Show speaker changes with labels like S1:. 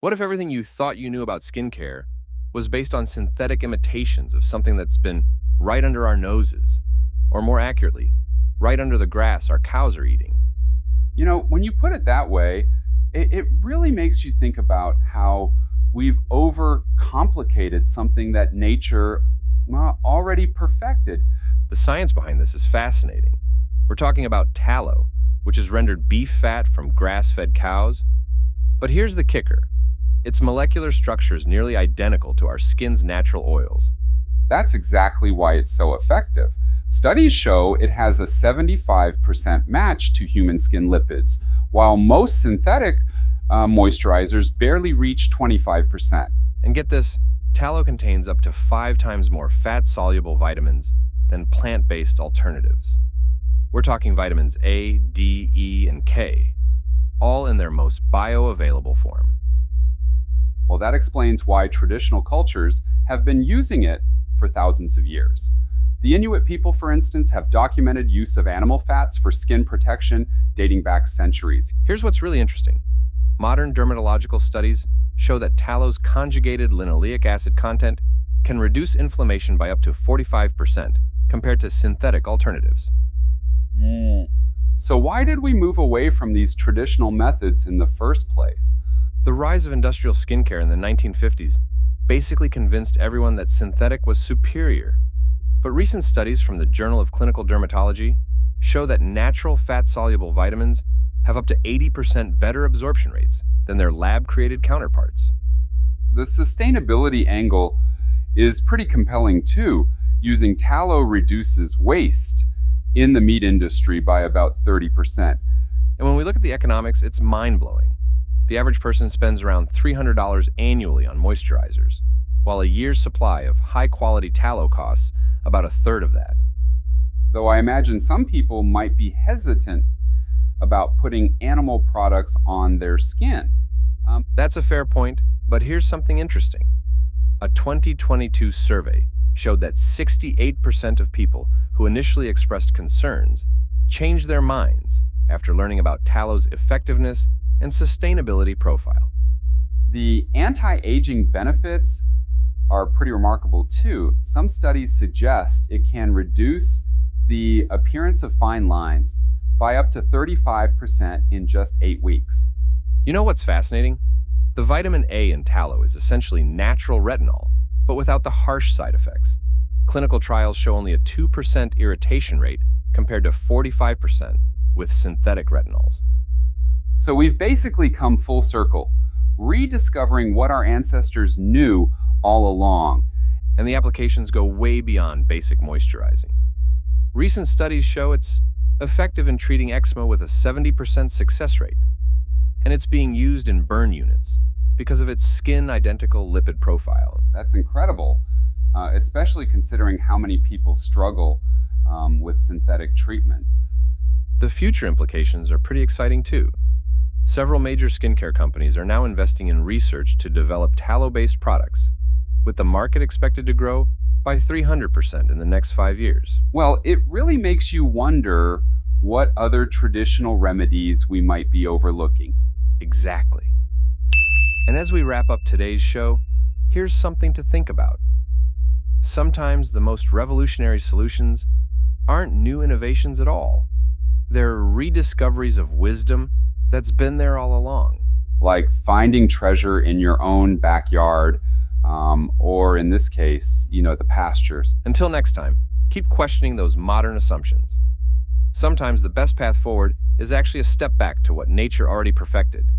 S1: What if everything you thought you knew about skincare was based on synthetic imitations of something that's been right under our noses? Or more accurately, right under the grass our cows are eating?
S2: When you put it that way, it really makes you think about how we've overcomplicated something that nature already perfected.
S1: The science behind this is fascinating. We're talking about tallow, which is rendered beef fat from grass-fed cows. But here's the kicker. Its molecular structure is nearly identical to our skin's natural oils.
S2: That's exactly why it's so effective. Studies show it has a 75% match to human skin lipids, while most synthetic moisturizers barely reach 25%.
S1: And get this, tallow contains up to 5 times more fat-soluble vitamins than plant-based alternatives. We're talking vitamins A, D, E, and K, all in their most bioavailable form.
S2: Well, that explains why traditional cultures have been using it for thousands of years. The Inuit people, for instance, have documented use of animal fats for skin protection dating back centuries.
S1: Here's what's really interesting. Modern dermatological studies show that tallow's conjugated linoleic acid content can reduce inflammation by up to 45% compared to synthetic alternatives.
S2: So why did we move away from these traditional methods in the first place?
S1: The rise of industrial skincare in the 1950s basically convinced everyone that synthetic was superior. But recent studies from the Journal of Clinical Dermatology show that natural fat-soluble vitamins have up to 80% better absorption rates than their lab-created counterparts.
S2: The sustainability angle is pretty compelling too. Using tallow reduces waste in the meat industry by about 30%.
S1: And when we look at the economics, it's mind-blowing. The average person spends around $300 annually on moisturizers, while a year's supply of high-quality tallow costs about a third of that.
S2: Though I imagine some people might be hesitant about putting animal products on their skin.
S1: That's a fair point, but here's something interesting. A 2022 survey showed that 68% of people who initially expressed concerns changed their minds after learning about tallow's effectiveness and sustainability profile.
S2: The anti-aging benefits are pretty remarkable too. Some studies suggest it can reduce the appearance of fine lines by up to 35% in just 8 weeks.
S1: You know what's fascinating? The vitamin A in tallow is essentially natural retinol, but without the harsh side effects. Clinical trials show only a 2% irritation rate compared to 45% with synthetic retinols.
S2: So we've basically come full circle, rediscovering what our ancestors knew all along.
S1: And the applications go way beyond basic moisturizing. Recent studies show it's effective in treating eczema with a 70% success rate, and it's being used in burn units because of its skin-identical lipid profile.
S2: That's incredible, especially considering how many people struggle with synthetic treatments.
S1: The future implications are pretty exciting too. Several major skincare companies are now investing in research to develop tallow-based products, with the market expected to grow by 300% in the next 5 years.
S2: Well, it really makes you wonder what other traditional remedies we might be overlooking.
S1: Exactly. And as we wrap up today's show, here's something to think about. Sometimes the most revolutionary solutions aren't new innovations at all. They're rediscoveries of wisdom that's been there all along.
S2: Like finding treasure in your own backyard, or in this case, the pastures.
S1: Until next time, keep questioning those modern assumptions. Sometimes the best path forward is actually a step back to what nature already perfected.